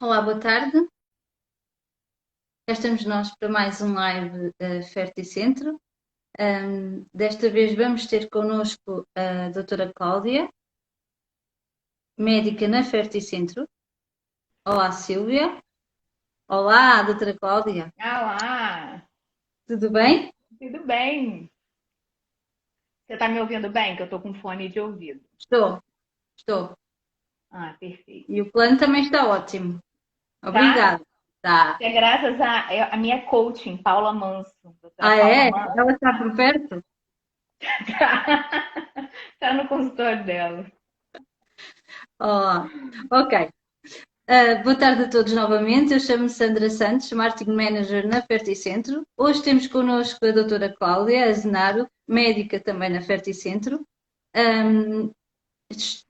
Olá, boa tarde. Cá estamos nós para mais um live Ferticentro. Desta vez vamos ter connosco a doutora Cláudia, médica na Ferticentro. Olá, Silvia. Olá, doutora Cláudia. Olá, Tudo bem? tudo bem? Você tá me ouvindo bem? Que eu tô com fone de ouvido. Estou, estou. Ah, perfeito. E o plano também está ótimo. Tá? Obrigada. Tá. É graças a minha coaching, Paula Manso, doutora Ah, Paula é? Manso, Ela está por perto? tá no consultório dela. Olá. Ok. Boa tarde a todos novamente. Eu chamo-me Sandra Santos, Marketing Manager na Ferticentro. Hoje temos connosco a doutora Cláudia Azenaro, médica também na Ferticentro. Um,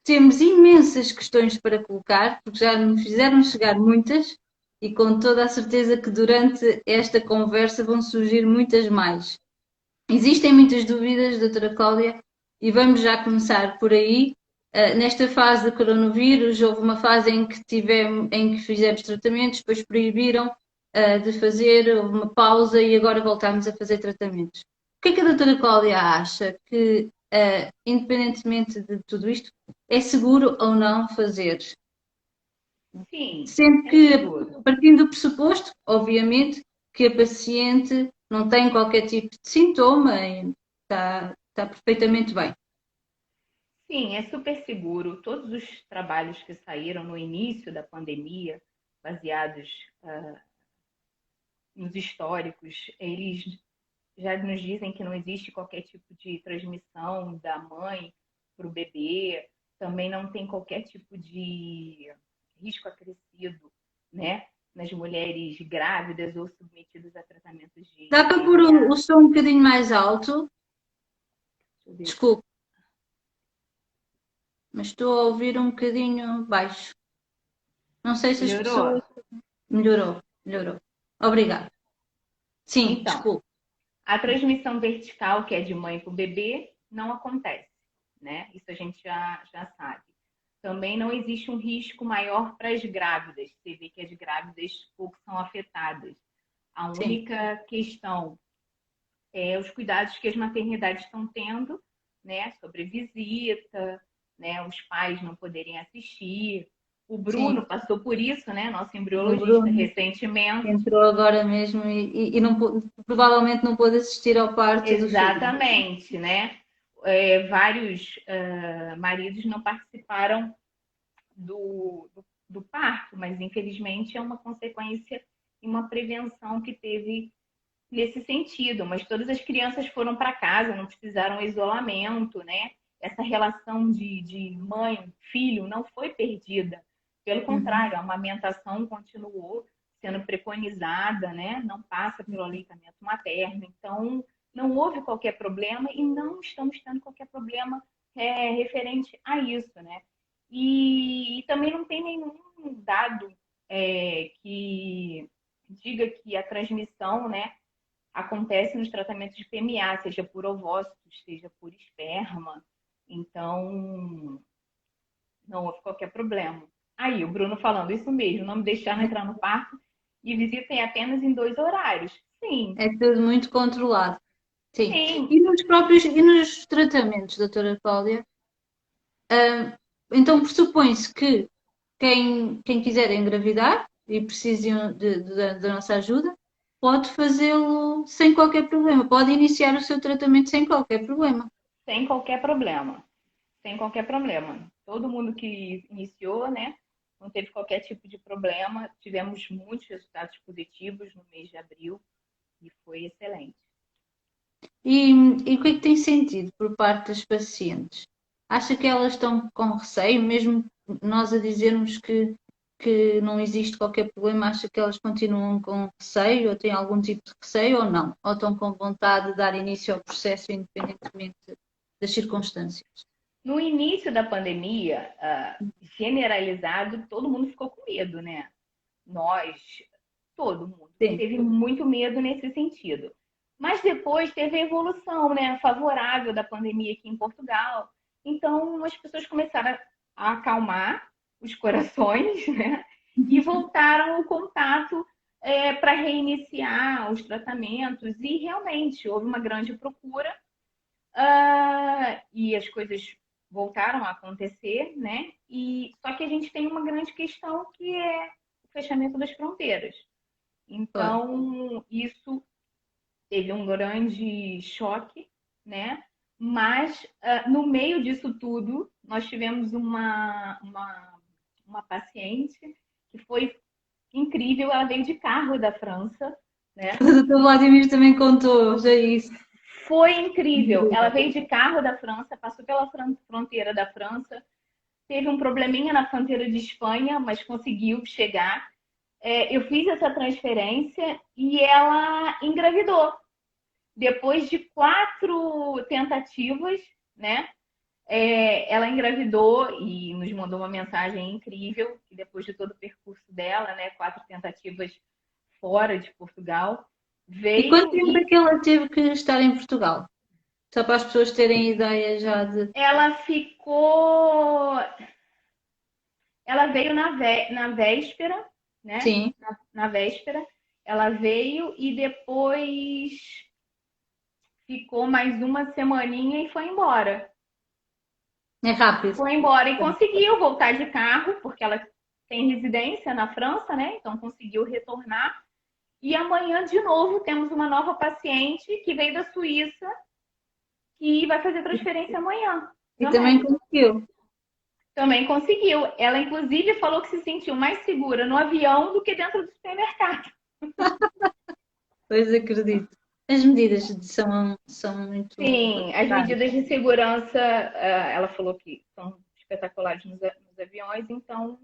Temos imensas questões para colocar, porque já me fizeram chegar muitas e com toda a certeza que durante esta conversa vão surgir muitas mais. Existem muitas dúvidas, doutora Cláudia, e vamos já começar por aí. Nesta fase do coronavírus, houve uma fase em que fizemos tratamentos, depois proibiram de fazer, houve uma pausa e agora voltámos a fazer tratamentos. O que é que a doutora Cláudia acha que, independentemente de tudo isto, é seguro ou não fazer? Sim, Sempre é que, seguro. partindo do pressuposto, obviamente, que a paciente não tem qualquer tipo de sintoma e está perfeitamente bem. Sim, é super seguro. Todos os trabalhos que saíram no início da pandemia, baseados nos históricos, eles já nos dizem que não existe qualquer tipo de transmissão da mãe para o bebê, também não tem qualquer tipo de risco acrescido, né, nas mulheres grávidas ou submetidas a tratamentos de Dá para pôr o IVA. som um bocadinho mais alto? Deixa eu ver aqui. Desculpe, mas estou a ouvir um bocadinho baixo. Não sei se as Melhorou? pessoas. Melhorou, melhorou. Obrigada. Sim, Então, desculpe. a transmissão vertical, que é de mãe para o bebê, não acontece, né? Isso a gente já sabe. Também não existe um risco maior para as grávidas. Você vê que as grávidas pouco são afetadas. A Sim. única questão é os cuidados que as maternidades estão tendo, né? Sobre visita, né? Os pais não poderem assistir. O Sim, Bruno passou por isso, né? Nosso o embriologista, Bruno recentemente. entrou agora mesmo e não, provavelmente não pôde assistir ao parto do filho. Exatamente, né? Vários maridos não participaram do parto, mas infelizmente é uma consequência e uma prevenção que teve nesse sentido. Mas todas as crianças foram para casa, não precisaram isolamento, né? Essa relação de mãe, filho não foi perdida. Pelo Uhum. contrário, a amamentação continuou sendo preconizada, né? Não passa pelo aleitamento materno. Então, não houve qualquer problema e não estamos tendo qualquer problema referente a isso, né? E também não tem nenhum dado que diga que a transmissão, né, acontece nos tratamentos de PMA, seja por ovócitos, seja por esperma. Então, não houve qualquer problema. Aí, o Bruno falando isso mesmo, não me deixaram entrar no parto e visitem apenas em 2 horários. Sim, É tudo muito controlado. Sim. sim, E nos tratamentos, doutora Cláudia? Então pressupõe-se que quem quiser engravidar e precise da nossa ajuda, pode fazê-lo sem qualquer problema, pode iniciar o seu tratamento sem qualquer problema. sem qualquer problema. Sem qualquer problema. Todo mundo que iniciou, né, não teve qualquer tipo de problema. Tivemos muitos resultados positivos no mês de abril e foi excelente. E o que é que tem sentido por parte das pacientes? Acha que elas estão com receio, mesmo nós a dizermos que não existe qualquer problema, acha que elas continuam com receio ou têm algum tipo de receio ou não? Ou estão com vontade de dar início ao processo independentemente das circunstâncias? No início da pandemia, generalizado, todo mundo ficou com medo, né? Nós, todo mundo, Sim. teve muito medo nesse sentido. Mas depois teve a evolução, né, favorável da pandemia aqui em Portugal. Então, as pessoas começaram a acalmar os corações, né? e voltaram o contato para reiniciar os tratamentos. E realmente houve uma grande procura e as coisas voltaram a acontecer, né? E só que a gente tem uma grande questão que é o fechamento das fronteiras. Claro. Então, isso teve um grande choque, né? Mas no meio disso tudo, nós tivemos uma paciente que foi incrível. Ela veio de carro da França, né? O Dr. Vladimir também contou, já isso. Foi incrível. Ela veio de carro da França, passou pela fronteira da França, teve um probleminha na fronteira de Espanha, mas conseguiu chegar. Eu fiz essa transferência e ela engravidou. Depois de 4 tentativas, né? Ela engravidou e nos mandou uma mensagem incrível, que depois de todo o percurso dela, né? 4 tentativas fora de Portugal, E quanto veio tempo é e que ela teve que estar em Portugal? Só para as pessoas terem ideia já de. ela ficou. Ela veio na véspera, né? Sim, Na véspera, ela veio e depois ficou mais uma semaninha e foi embora. é rápido. Foi embora e conseguiu voltar de carro, porque ela tem residência na França, né? Então conseguiu retornar. E amanhã, de novo, temos uma nova paciente que veio da Suíça e vai fazer transferência amanhã E também também. conseguiu. Também conseguiu. Ela, inclusive, falou que se sentiu mais segura no avião do que dentro do supermercado. Pois acredito. As medidas são muito. Sim, as medidas de segurança, ela falou que são espetaculares nos aviões, então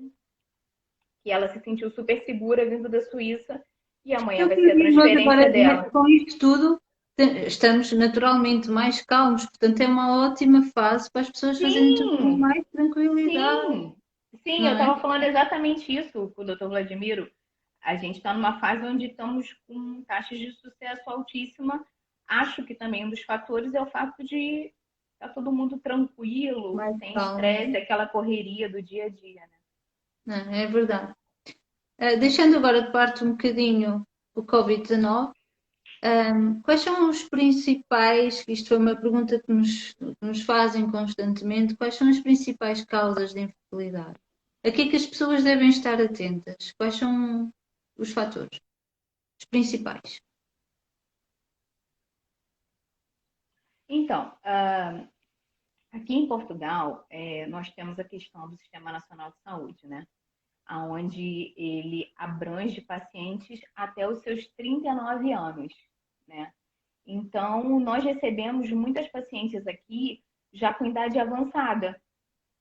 que ela se sentiu super segura vindo da Suíça e É amanhã o vai que ser eu a digo, nós agora, transferência dela. com isto tudo, estamos naturalmente mais calmos, portanto é uma ótima fase para as pessoas fazerem tudo com Sim, mais tranquilidade, sim, sim, eu não é? estava falando exatamente isso com o Dr. Vladimiro. A gente está numa fase onde estamos com taxas de sucesso altíssima. Acho que também um dos fatores é o fato de estar todo mundo tranquilo, Mais sem calmo, estresse, aquela correria do dia a dia, né? não é? É verdade. Deixando agora de parte um bocadinho o Covid-19, quais são os principais, isto foi uma pergunta que nos fazem constantemente, quais são as principais causas de infertilidade? A que é que as pessoas devem estar atentas? Quais são os fatores, os principais? Então, aqui em Portugal, nós temos a questão do Sistema Nacional de Saúde, né? Onde ele abrange pacientes até os seus 39 anos, né? Então, nós recebemos muitas pacientes aqui já com idade avançada,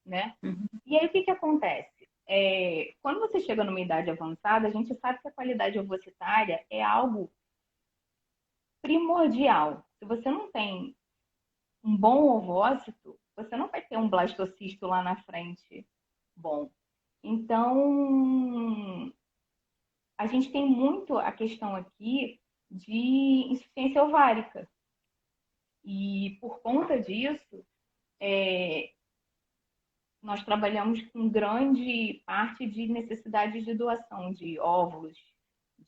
né? Uhum. E aí, o que que acontece? Quando você chega numa idade avançada, a gente sabe que a qualidade ovocitária é algo primordial. Se você não tem um bom ovócito, você não vai ter um blastocisto lá na frente bom. Então, a gente tem muito a questão aqui de insuficiência ovárica. E por conta disso, nós trabalhamos com grande parte de necessidades de doação de óvulos,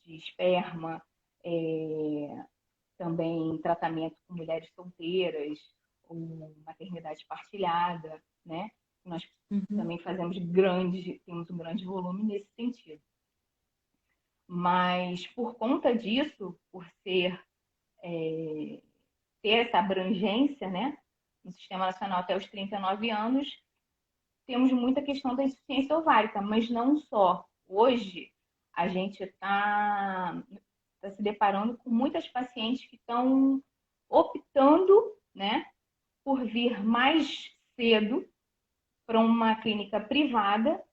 de esperma, também tratamento com mulheres solteiras, ou maternidade partilhada, né? Nós Uhum. também temos um grande volume nesse sentido. Mas por conta disso, por ter essa abrangência, né, no Sistema Nacional até os 39 anos, temos muita questão da insuficiência ovárica, mas não só. Hoje, a gente tá se deparando com muitas pacientes que estão optando, né, por vir mais cedo para uma clínica privada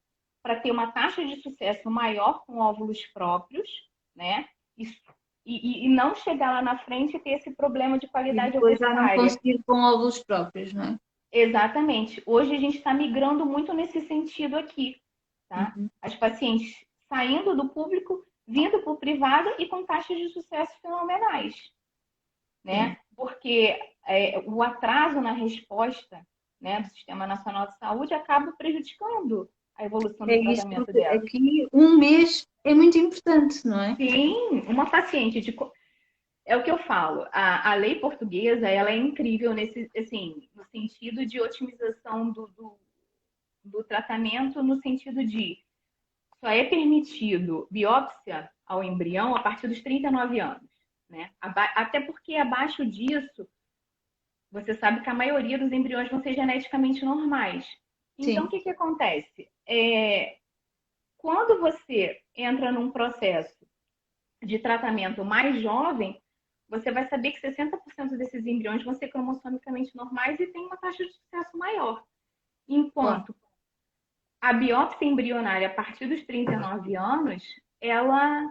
para ter uma taxa de sucesso maior com óvulos próprios, né? E não chegar lá na frente e ter esse problema de E qualidade depois já não ovocitária. conseguir com óvulos próprios, não é? Exatamente. Hoje a gente está migrando muito nesse sentido aqui, tá? Uhum. As pacientes saindo do público, vindo para o privado e com taxas de sucesso fenomenais, Sim. né? Porque o atraso na resposta, né, do Sistema Nacional de Saúde acaba prejudicando a evolução É do isso, tratamento porque dela. aqui um mês é muito importante, não é? Sim, uma paciente de. É o que eu falo, a lei portuguesa ela é incrível nesse, assim, no sentido de otimização do tratamento, no sentido de só é permitido biópsia ao embrião a partir dos 39 anos. Né? Até porque abaixo disso, você sabe que a maioria dos embriões vão ser geneticamente normais. Então, o Sim, que acontece? Quando você entra num processo de tratamento mais jovem, você vai saber que 60% desses embriões vão ser cromossomicamente normais e tem uma taxa de sucesso maior. claro. Enquanto a biópsia embrionária a partir dos 39 anos, ela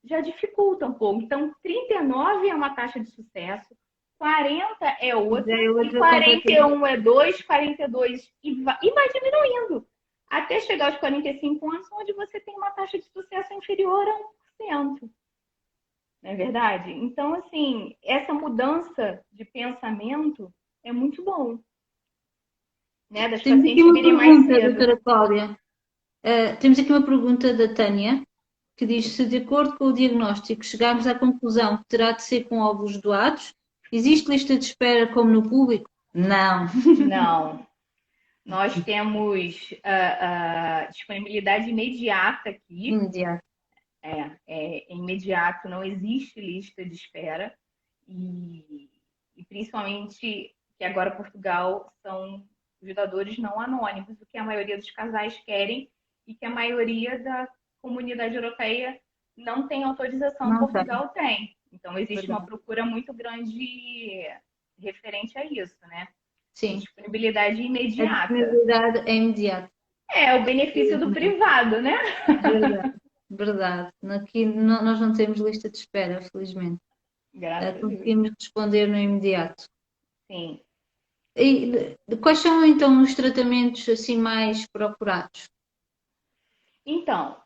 já dificulta um pouco. Então, 39 é uma taxa de sucesso, 40 é Já outra, é e outra completamente. 41 é 2, 42 e vai diminuindo. Até chegar aos 45 anos, onde você tem uma taxa de sucesso inferior a 1%. Não é verdade? Então, assim, essa mudança de pensamento é muito bom, né? Das Temos aqui pacientes uma virem mais pergunta, cedo. doutora Cláudia. Temos aqui uma pergunta da Tânia, que diz: se de acordo com o diagnóstico chegarmos à conclusão que terá de ser com óvulos doados, existe lista de espera como no público? Não. Não. Nós temos disponibilidade imediata aqui. Imediato. Imediato, não existe lista de espera. E principalmente que agora Portugal são ajudadores não anônimos, o que a maioria dos casais querem e que a maioria da comunidade europeia não tem autorização, Não tem, Portugal tem. Então existe uma verdade. procura muito grande referente a isso, né? É Sim, disponibilidade a imediata. disponibilidade é imediata. É o benefício do privado, né? Verdade, verdade. Aqui nós não temos lista de espera, felizmente. Graças a Deus. Conseguimos responder no imediato. Sim. Quais são então os tratamentos assim mais procurados? Então,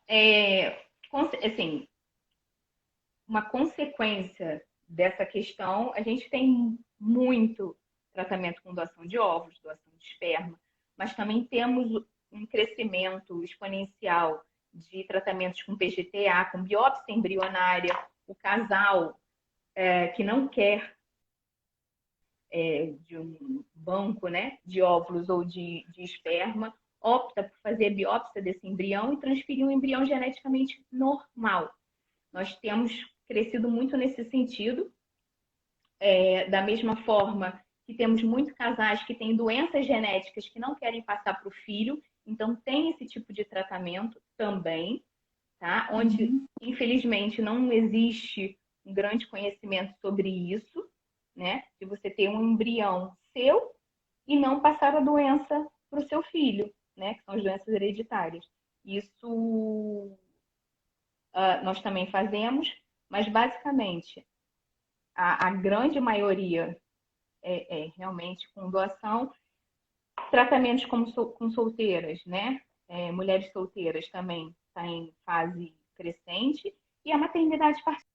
assim, uma consequência dessa questão, a gente tem muito tratamento com doação de óvulos, doação de esperma, mas também temos um crescimento exponencial de tratamentos com PGTA, com biópsia embrionária, o casal que não quer de um banco, né, de óvulos ou de esperma, opta por fazer a biópsia desse embrião e transferir um embrião geneticamente normal. Nós temos crescido muito nesse sentido, da mesma forma que temos muitos casais que têm doenças genéticas que não querem passar para o filho, então tem esse tipo de tratamento também, tá? Onde, infelizmente, não existe um grande conhecimento sobre isso, né? De você ter um embrião seu e não passar a doença para o seu filho, né? Que são as doenças hereditárias. Isso nós também fazemos, mas basicamente a grande maioria realmente com doação, tratamentos com solteiras, né? Mulheres solteiras também está em fase crescente e a maternidade parcial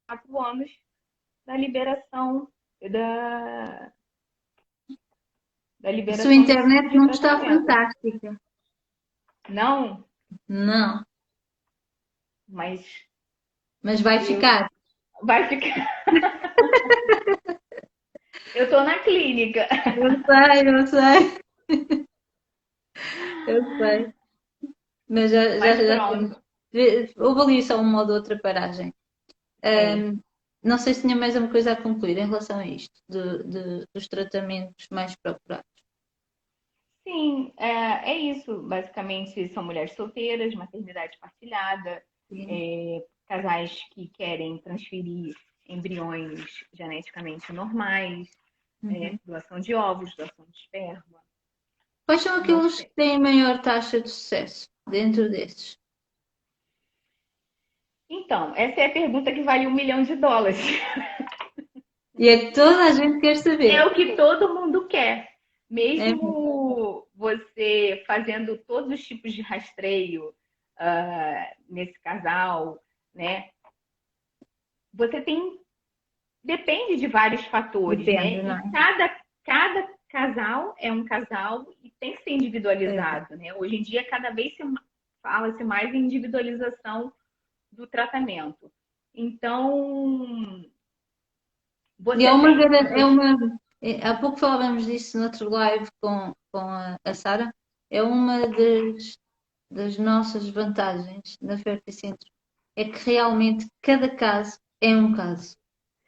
4 anos da liberação da, da A sua liberação desse tipo internet de não está tratamento. fantástica. Não, Não, mas mas vai eu ficar. vai ficar. Eu tô na clínica. Eu sei, eu sei. Mas Mas já temos. pronto. Houve ali só uma ou outra paragem. Sim. Não sei se tinha mais alguma coisa a concluir em relação a isto, dos tratamentos mais procurados. Sim, é isso. Basicamente, são mulheres solteiras, maternidade partilhada, Sim. casais que querem transferir embriões geneticamente normais, Uhum. doação de ovos, doação de esperma. Quais são Nós aqueles que têm maior taxa de sucesso dentro desses? Então, essa é a pergunta que vale US$ 1 milhão. E é que toda a gente quer É saber. o que todo mundo quer. É, Mesmo você fazendo todos os tipos de rastreio nesse casal, né? Você tem depende de vários fatores, depende, né? não E é? cada casal é um casal e tem que ser individualizado, né? Hoje em dia, cada vez fala-se mais em individualização do tratamento. Então, E é você uma, tem há pouco falávamos disso no outro live com a Sara, é uma das nossas vantagens na Ferticentro, é que realmente cada caso é um caso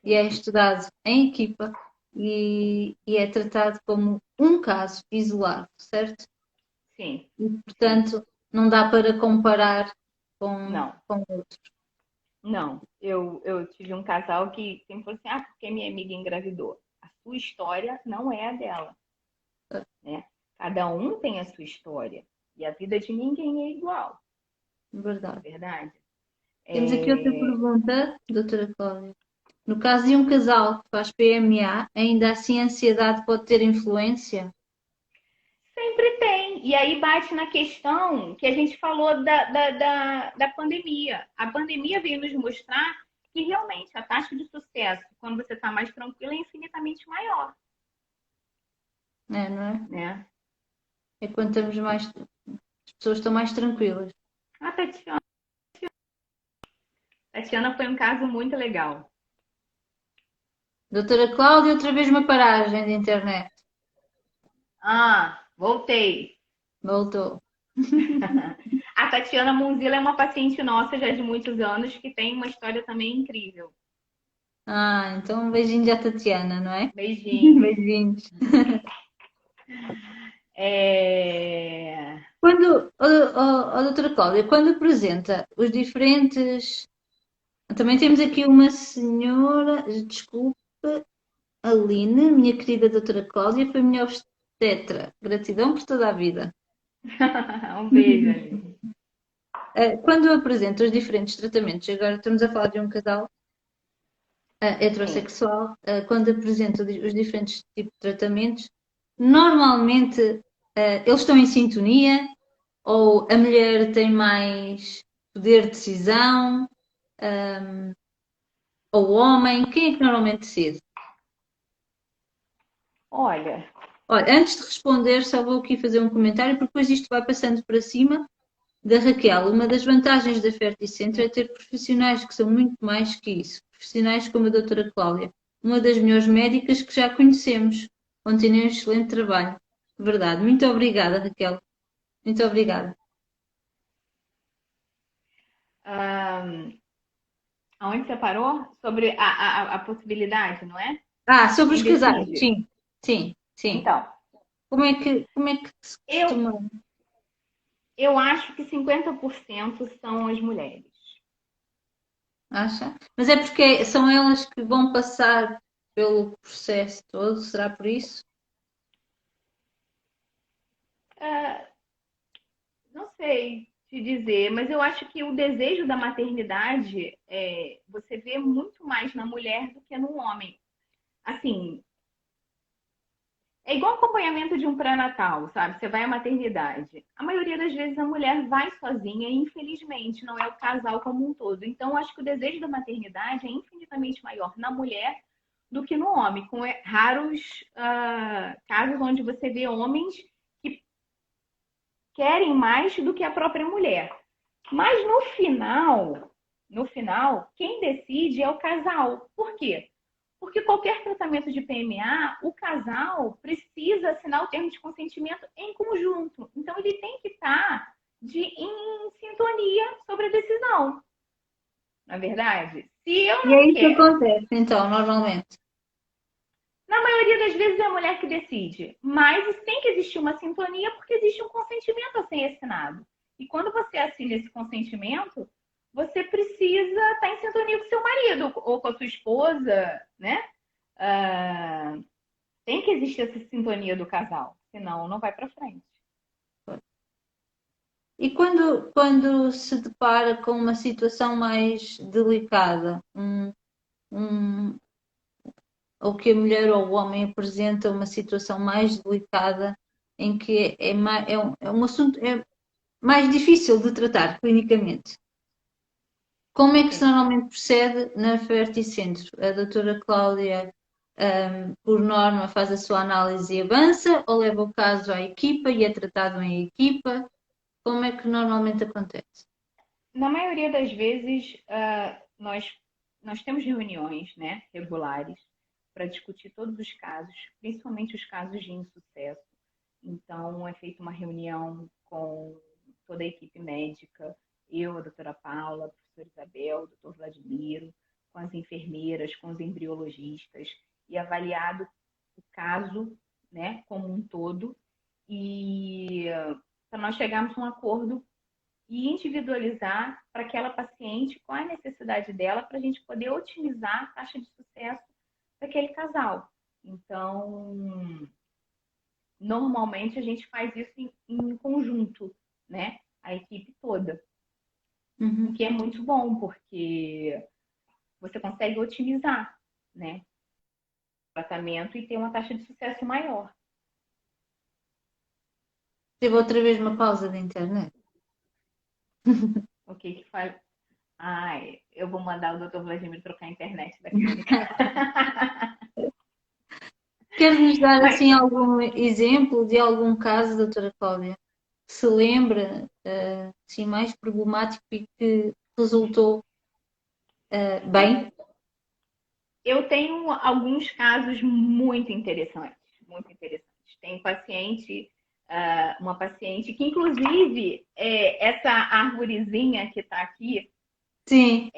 e é estudado em equipa e é tratado como um caso isolado, certo? sim, E, sim, portanto, não dá para comparar não. com outro. Não, eu tive um casal que sempre falou assim, ah, porque minha amiga engravidou. A sua história não é a dela, né? Cada um tem a sua história. E a vida de ninguém é igual, não é Verdade. verdade? Temos aqui outra É, pergunta, doutora Cláudia. No caso de um casal que faz PMA, ainda assim a ansiedade pode ter influência? sempre tem. E aí bate na questão que a gente falou da pandemia. A pandemia veio nos mostrar que realmente a taxa de sucesso, quando você está mais tranquilo, é infinitamente maior, É, não é? né? É quando estamos mais, as pessoas estão mais tranquilas. A Tatiana foi um caso muito legal. Doutora Cláudia, outra vez uma paragem de internet. Ah, voltei. Voltou. A Tatiana Munzila é uma paciente nossa já de muitos anos que tem uma história também incrível. Ah, então um beijinho da Tatiana, não é? Beijinhos. Beijinhos. É... Quando, doutora Cláudia, quando apresenta os diferentes. Também temos aqui uma senhora, desculpe, Aline, minha querida doutora Cláudia, foi minha obstetra. Gratidão por toda a vida. Um beijo, Aline. Quando apresenta os diferentes tratamentos, agora estamos a falar de um casal Sim. heterossexual, quando apresenta os diferentes tipos de tratamentos, normalmente eles estão em sintonia ou a mulher tem mais poder de decisão, ou o homem, quem é que normalmente decide? Olha, Olha, antes de responder, só vou aqui fazer um comentário, porque depois isto vai passando para cima da Raquel. Uma das vantagens da Ferticentro é ter profissionais que são muito mais que isso. Profissionais como a doutora Cláudia, uma das melhores médicas que já conhecemos. Continuem um excelente trabalho. Verdade. Muito obrigada, Raquel. Muito obrigada. aonde você parou? Sobre a possibilidade, não é? Ah, De sobre os quem casais. decide. Sim, sim, sim. Então, Como é que se eu, costuma... eu acho que 50% são as mulheres. Acha? Mas é porque são elas que vão passar pelo processo todo, será por isso? Ah, não sei te dizer, mas eu acho que o desejo da maternidade você vê muito mais na mulher do que no homem. Assim, é igual acompanhamento de um pré-natal, sabe? Você vai à maternidade. A maioria das vezes a mulher vai sozinha e, infelizmente, não é o casal como um todo. Então, acho que o desejo da maternidade é infinitamente maior na mulher do que no homem, com raros casos onde você vê homens que querem mais do que a própria mulher. Mas no final, quem decide é o casal. Por quê? Porque qualquer tratamento de PMA, o casal precisa assinar o termo de consentimento em conjunto. Então, ele tem que estar em sintonia sobre a decisão. Na verdade, se eu E é não isso que quero, acontece, então, normalmente. na maioria das vezes é a mulher que decide, mas tem que existir uma sintonia porque existe um consentimento a ser assinado. E quando você assina esse consentimento, você precisa estar em sintonia com seu marido ou com a sua esposa, né? Ah, tem que existir essa sintonia do casal, senão não vai para frente. E quando se depara com uma situação mais delicada, um, ou que a mulher ou o homem apresenta uma situação mais delicada, em que é um assunto mais difícil de tratar clinicamente. Como é que se Sim. normalmente procede na Ferticentro? A doutora Cláudia por norma, faz a sua análise e avança, ou leva o caso à equipa e é tratado em equipa? Como é que normalmente acontece? Na maioria das vezes, nós temos reuniões, né, regulares para discutir todos os casos, principalmente os casos de insucesso. Então, é feita uma reunião com toda a equipe médica, eu, a doutora Paula, a professora Isabel, o doutor Vladimiro, com as enfermeiras, com os embriologistas, e avaliado o caso, né, como um todo, e para nós chegarmos a um acordo e individualizar para aquela paciente qual é a necessidade dela para a gente poder otimizar a taxa de sucesso daquele casal. Então, normalmente a gente faz isso em conjunto, né? A equipe toda. O que é muito bom, porque você consegue otimizar, né? O tratamento e ter uma taxa de sucesso maior. Teve outra vez uma pausa da internet. O que faz? Ai, eu vou mandar o doutor Vladimir trocar a internet da clínica. Quer nos dar Mas assim algum exemplo de algum caso, doutora Cláudia, que se lembra assim, mais problemático e que resultou bem? eu tenho alguns casos muito interessantes, muito interessantes. Tem paciente, uma paciente que, inclusive, essa árvorezinha que está aqui Sim.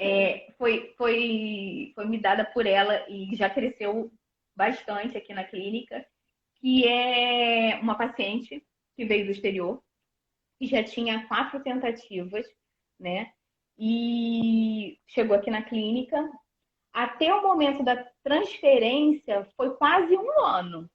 foi me dada por ela e já cresceu bastante aqui na clínica, que é uma paciente que veio do exterior e já tinha 4 tentativas, né? E chegou aqui na clínica. Até o momento da transferência foi quase um ano.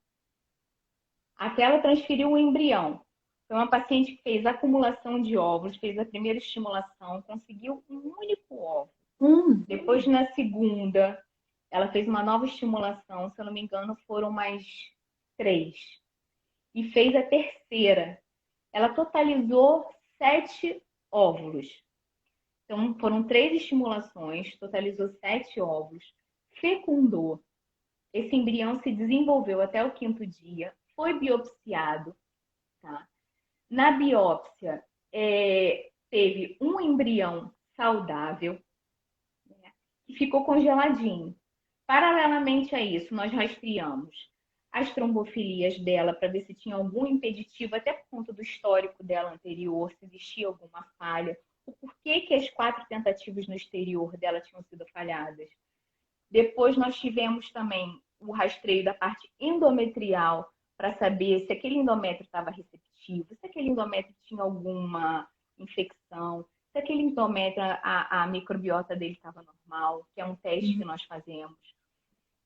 Até ela transferir o embrião. Foi uma paciente que fez acumulação de óvulos, fez a primeira estimulação, conseguiu um único óvulo. Depois, na segunda, ela fez uma nova estimulação, se eu não me engano, foram mais 3. E fez a terceira. Ela totalizou 7 óvulos. Então, foram 3 estimulações, totalizou 7 óvulos, fecundou. Esse embrião se desenvolveu até o 5º dia, foi biopsiado. Tá? Na biópsia, teve um embrião saudável, né, que ficou congeladinho. Paralelamente a isso, nós rastreamos as trombofilias dela para ver se tinha algum impeditivo, até por conta do histórico dela anterior, se existia alguma falha, o porquê que as 4 tentativas no exterior dela tinham sido falhadas. Depois nós tivemos também o rastreio da parte endometrial para saber se aquele endométrio estava receptivo, se aquele endométrio tinha alguma infecção, se aquele endométrio, a microbiota dele estava normal, que é um teste que nós fazemos.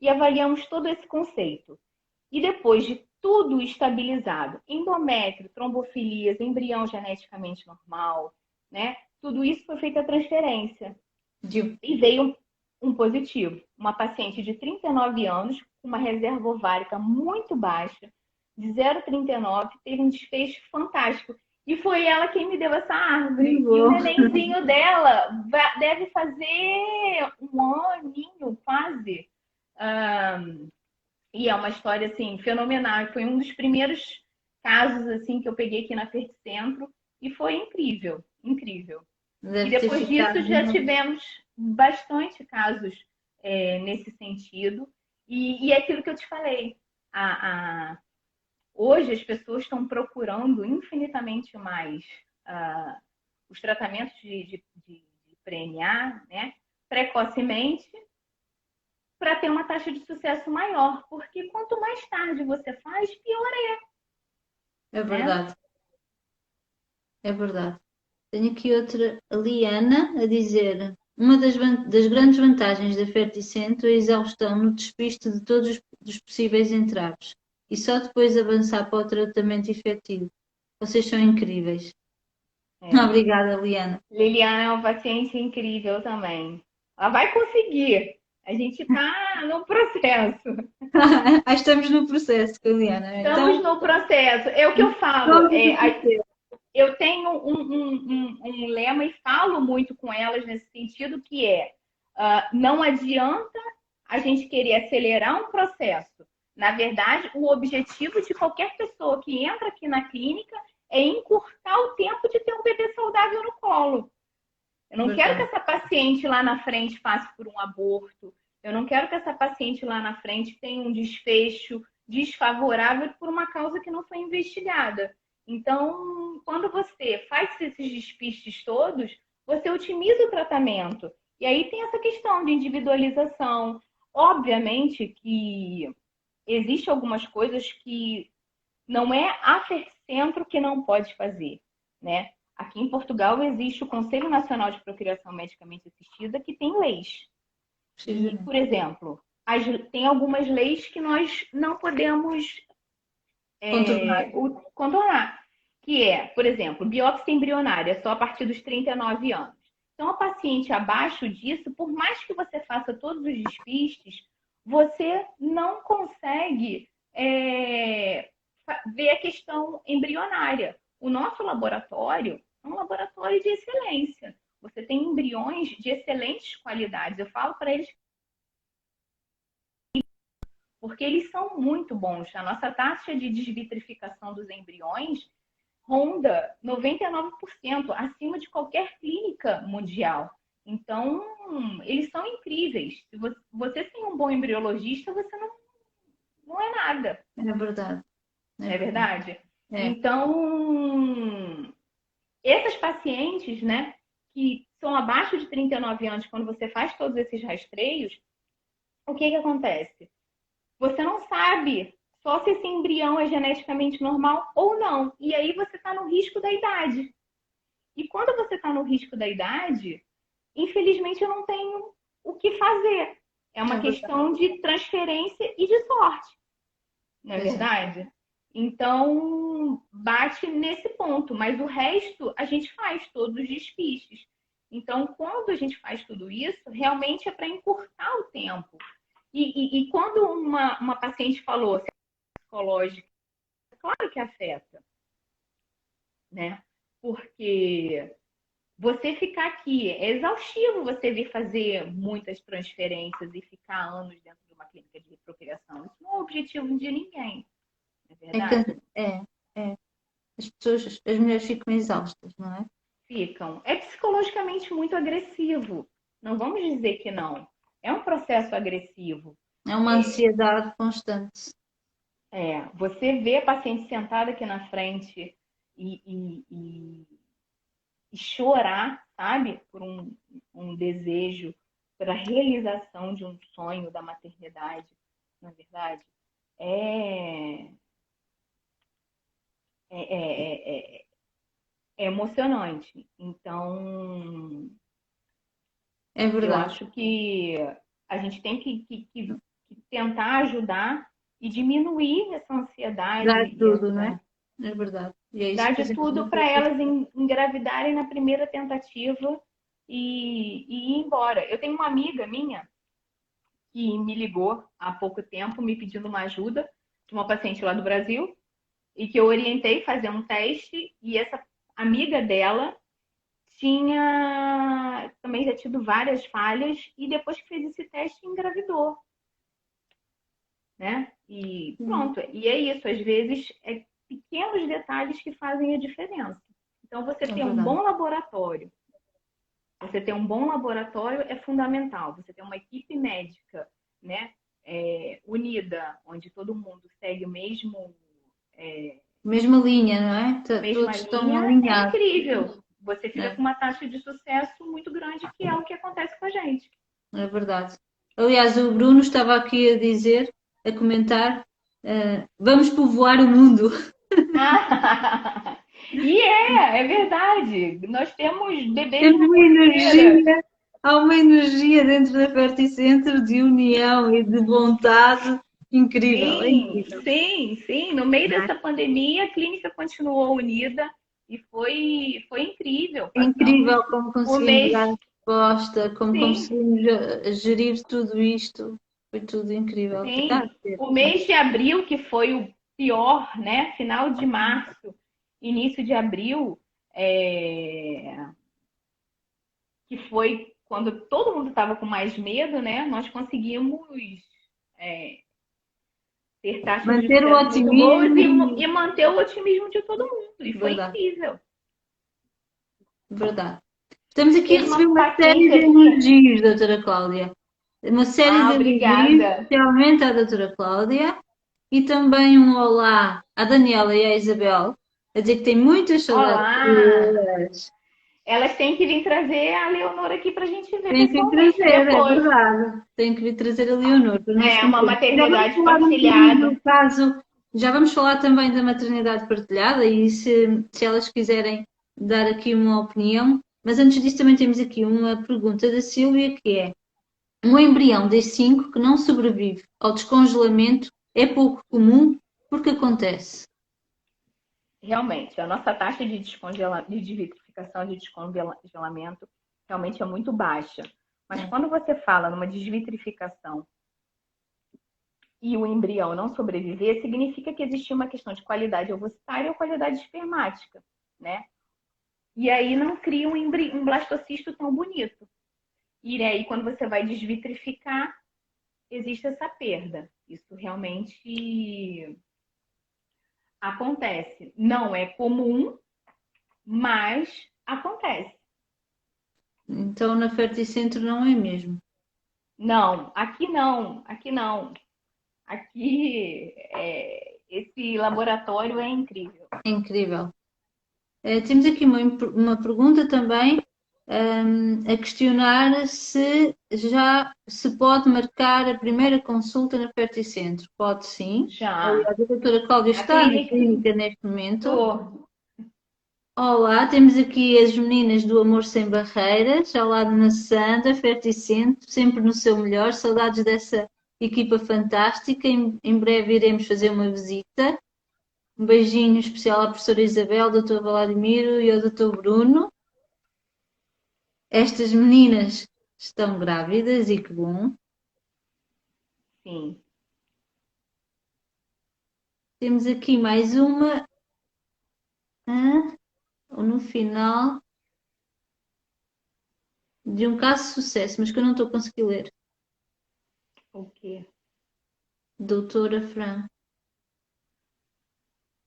E avaliamos todo esse conceito. E depois de tudo estabilizado, endométrio, trombofilias, embrião geneticamente normal, né? Tudo isso foi feita a transferência. E veio um positivo. Uma paciente de 39 anos, com uma reserva ovárica muito baixa, de 0,39, teve um desfecho fantástico. E foi ela quem me deu essa árvore. E o nenenzinho dela deve fazer um aninho, quase. E é uma história, assim, fenomenal. Foi um dos primeiros casos, assim, que eu peguei aqui na Ferticentro. E foi incrível, incrível. E Deve ter depois disso ficado. já tivemos bastante casos nesse sentido. E é aquilo que eu te falei. Hoje as pessoas estão procurando infinitamente mais os tratamentos de PRNA, né, precocemente, para ter uma taxa de sucesso maior. Porque quanto mais tarde você faz, pior É né? verdade. É verdade. Tenho aqui outra, a Liana, a dizer: uma das grandes vantagens da Ferticentro é a exaustão no despiste de todos os possíveis entraves e só depois avançar para o tratamento efetivo. Vocês são incríveis. Obrigada, Liana. Liliana é uma paciente incrível também. Ela vai conseguir. A gente está no processo. Estamos no processo, Liana. Estamos no processo. É o que eu falo. Eu tenho um lema e falo muito com elas nesse sentido, que é não adianta a gente querer acelerar um processo. Na verdade, o objetivo de qualquer pessoa que entra aqui na clínica é encurtar o tempo de ter um bebê saudável no colo. Eu não quero que essa paciente lá na frente passe por um aborto. Eu não quero que essa paciente lá na frente tenha um desfecho desfavorável por uma causa que não foi investigada. Então, quando você faz esses despistes todos, você otimiza o tratamento. E aí tem essa questão de individualização. Obviamente que existem algumas coisas que não é a Fercentro que não pode fazer, né? Aqui em Portugal existe o Conselho Nacional de Procriação Medicamente Assistida, que tem leis. E, por exemplo, tem algumas leis que nós não podemos contornar. Que é, por exemplo, biópsia embrionária só a partir dos 39 anos. Então, a paciente abaixo disso, por mais que você faça todos os despistes, você não consegue ver a questão embrionária. O nosso laboratório é um laboratório de excelência. Você tem embriões de excelentes qualidades. Eu falo para eles porque eles são muito bons. A nossa taxa de desvitrificação dos embriões ronda 99%, acima de qualquer clínica mundial. Então, eles são incríveis. Se você tem um bom embriologista, você não é nada. É verdade. É verdade? É. Então, essas pacientes, né, que são abaixo de 39 anos, quando você faz todos esses rastreios, o que acontece? Você não sabe só se esse embrião é geneticamente normal ou não. E aí você está no risco da idade. E quando você está no risco da idade, infelizmente eu não tenho o que fazer. É uma questão de transferência e de sorte. Não é verdade? Então, bate nesse ponto. Mas o resto, a gente faz todos os despistes. Então, quando a gente faz tudo isso, realmente é para encurtar o tempo. E quando uma paciente falou psicológica, claro que afeta, né? Porque você ficar aqui, é exaustivo você vir fazer muitas transferências e ficar anos dentro de uma clínica de reprocriação. Isso não é o objetivo de ninguém, não é verdade? As mulheres ficam exaustas, não é? Ficam. É psicologicamente muito agressivo. Não vamos dizer que não. É um processo agressivo. É uma ansiedade constante. Você vê a paciente sentada aqui na frente e chorar, sabe? Por um desejo, pela realização de um sonho da maternidade, na verdade. É emocionante. Então, é verdade. Eu acho que a gente tem que tentar ajudar e diminuir essa ansiedade. Dar tudo, não é? É verdade. Dar de tudo para elas engravidarem na primeira tentativa e ir embora. Eu tenho uma amiga minha que me ligou há pouco tempo me pedindo uma ajuda de uma paciente lá do Brasil e que eu orientei fazer um teste e essa amiga dela também já tido várias falhas e depois que fez esse teste engravidou, né? E pronto. E é isso, às vezes pequenos detalhes que fazem a diferença. Então você ter um bom laboratório, é fundamental. Você ter uma equipe médica, né, unida, onde todo mundo segue o mesmo mesma linha, não é? Todos estão alinhados. É incrível. Você fica com uma taxa de sucesso muito grande, que é o que acontece com a gente. É verdade. Aliás, o Bruno estava aqui a dizer, a comentar, vamos povoar o mundo. E é verdade. Nós temos bebês na energia. Há uma energia dentro da Ferticentro de união e de vontade incrível. Sim. No meio dessa pandemia, a clínica continuou unida. E foi incrível. Incrível como conseguimos dar resposta, como conseguimos gerir tudo isto. Foi tudo incrível. Sim. O mês de abril, que foi o pior, né? Final de março, início de abril, que foi quando todo mundo estava com mais medo, né, nós conseguimos ter taxas de Manter o sucesso muito boas otimismo. e manter o otimismo de todo mundo. E foi Verdade, incrível. verdade. Estamos aqui a Teve receber uma uma série paciente de aqui. elogios, doutora Cláudia. Uma série Ah, de elogios, obrigada. especialmente à doutora Cláudia, e também um olá à Daniela e à Isabel, a dizer que tem muitas saudades Olá! suas. Elas têm que vir trazer a Leonor aqui para a gente ver Tem que vir pessoalmente trazer, é depois. verdade. Tem que vir trazer a Leonor para nós É uma conhecermos. Já vamos maternidade falar um bocadinho partilhada. do caso, já vamos falar também da maternidade partilhada e se elas quiserem dar aqui uma opinião. Mas antes disso também temos aqui uma pergunta da Sílvia que é: um embrião D5 que não sobrevive ao descongelamento é pouco comum porque acontece. Realmente, a nossa taxa de de vitrificação, de descongelamento, realmente é muito baixa. Mas É. quando você fala numa desvitrificação e o embrião não sobreviver, significa que existe uma questão de qualidade ovocitária ou qualidade espermática, né? E aí não cria um blastocisto tão bonito. E aí, quando você vai desvitrificar, existe essa perda. Isso realmente acontece. Não é comum, mas acontece. Então na Ferticentro não é mesmo. Não, aqui não, aqui não. Aqui esse laboratório é incrível. É incrível. Temos aqui uma pergunta também, a questionar se já se pode marcar a primeira consulta na Ferticentro. Pode sim. Já. Aliás, a doutora Cláudia A está na clínica. clínica neste momento. Tô. Olá, temos aqui as meninas do Amor Sem Barreiras, ao lado na Sandra, Ferticentro, sempre no seu melhor. Saudades dessa equipa fantástica. Em breve iremos fazer uma visita. Um beijinho especial à professora Isabel, ao doutor Vladimiro e ao doutor Bruno. Estas meninas estão grávidas e que bom. Sim. Temos aqui mais uma, no final, de um caso de sucesso, mas que eu não estou a conseguir ler. O quê? Doutora Fran.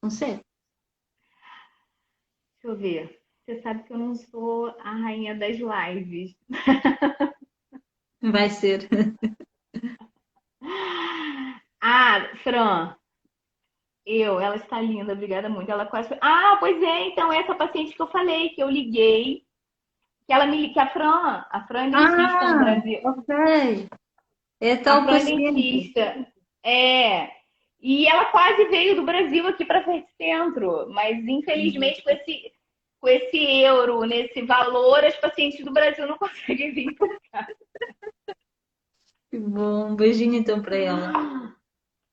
Consegue? Deixa eu ver. Você sabe que eu não sou a rainha das lives. Vai ser. Ah, Fran, ela está linda, obrigada muito. Ela quase. Ah, pois é, então essa paciente que eu falei, que eu liguei, que a Fran é dentista no Ah, Brasil. ok. É a A tal Fran é paciente. dentista. É. E ela quase veio do Brasil aqui para Centro, mas infelizmente com esse euro, nesse valor, as pacientes do Brasil não conseguem vir. Que bom. Um beijinho então para ela.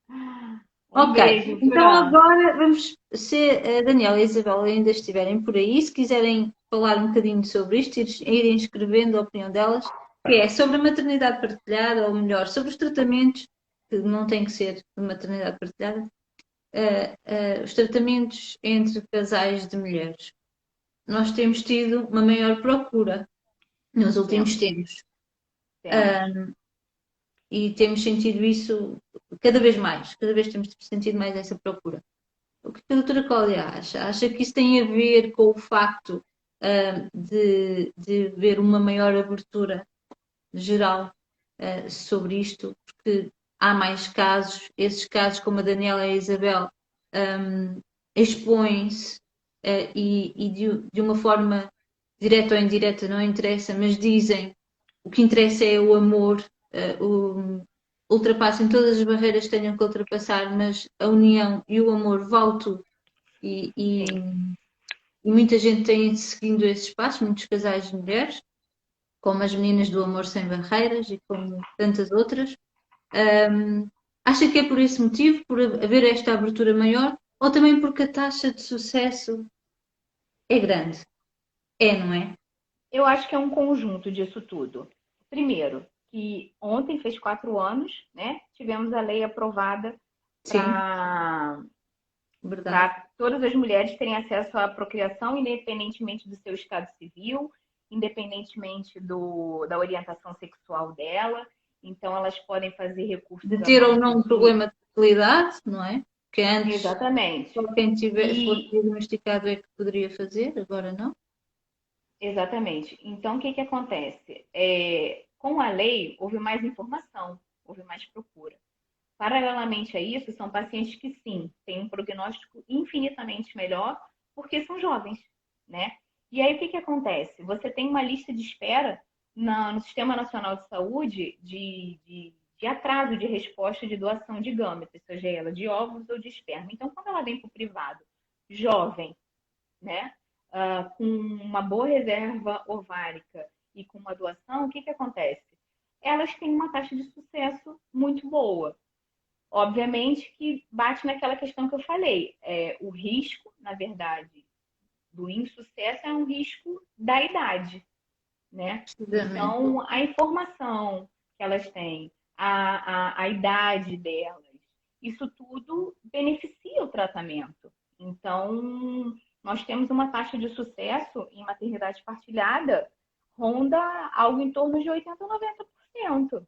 Um Ok, beijo, então Fran. agora vamos, se a Daniela e a Isabel ainda estiverem por aí, se quiserem falar um bocadinho sobre isto, irem escrevendo a opinião delas, que é sobre a maternidade partilhada, ou melhor, sobre os tratamentos, que não tem que ser de maternidade partilhada, os tratamentos entre casais de mulheres. Nós temos tido uma maior procura nos últimos Temos, tempos. temos. E temos sentido isso cada vez temos sentido mais essa procura. O que a doutora Cláudia acha? Acha que isso tem a ver com o facto de haver uma maior abertura geral sobre isto, porque há mais casos, esses casos como a Daniela e a Isabel expõem-se e de uma forma direta ou indireta, não interessa, mas dizem o que interessa é o amor, ultrapassem todas as barreiras que tenham que ultrapassar, mas a união e o amor vale tudo. E, e, Sim, e muita gente tem seguindo esses passos, muitos casais de mulheres, como as meninas do Amor Sem Barreiras e como tantas outras. Um, Acha que é por esse motivo, por haver esta abertura maior, ou também porque a taxa de sucesso é grande? É, não é? eu acho que é um conjunto disso tudo. Primeiro, que ontem fez 4 anos, né? Tivemos a lei aprovada Sim, para verdade. todas as mulheres terem acesso à procriação, independentemente do seu estado civil. independentemente da orientação sexual dela. Então, elas podem fazer recursos De à ter ou base não um de... problema de fertilidade, não é? Que antes Exatamente. só quem tiver, fosse E, diagnosticado é que poderia fazer, agora não. exatamente. Então, o que que acontece? Com a lei, houve mais informação, houve mais procura. Paralelamente a isso, são pacientes que, sim, têm um prognóstico infinitamente melhor, porque são jovens, né? E aí, o que que acontece? Você tem uma lista de espera no Sistema Nacional de Saúde de atraso de resposta de doação de gametas, seja ela de óvulos ou de esperma. Então, quando ela vem para o privado, jovem, né? Com uma boa reserva ovárica e com uma doação, o que que acontece? Elas têm uma taxa de sucesso muito boa. Obviamente que bate naquela questão que eu falei. O risco, na verdade, do insucesso é um risco da idade, né? Precisamente. Então, a informação que elas têm, a idade delas, isso tudo beneficia o tratamento. Então, nós temos uma taxa de sucesso em maternidade partilhada ronda algo em torno de 80% a 90%.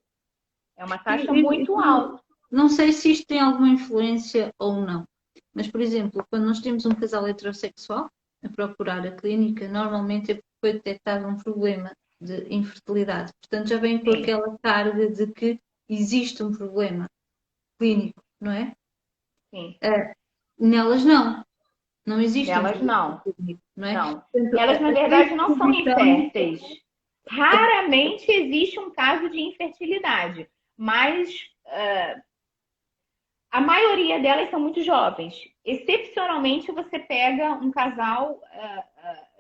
É uma taxa muito Não, alta. não sei se isto tem alguma influência ou não, mas, por exemplo, quando nós temos um casal heterossexual a procurar a clínica, normalmente é porque foi detectado um problema de infertilidade. Portanto, já vem com Sim, aquela carga de que existe um problema clínico, não é? sim. Nelas não, não existe um Nelas problema não. clínico, não é? Não. Portanto, Elas, na a verdade, não são predisposição inférteis. Raramente existe um caso de infertilidade, mas a maioria delas são muito jovens. Excepcionalmente, você pega um casal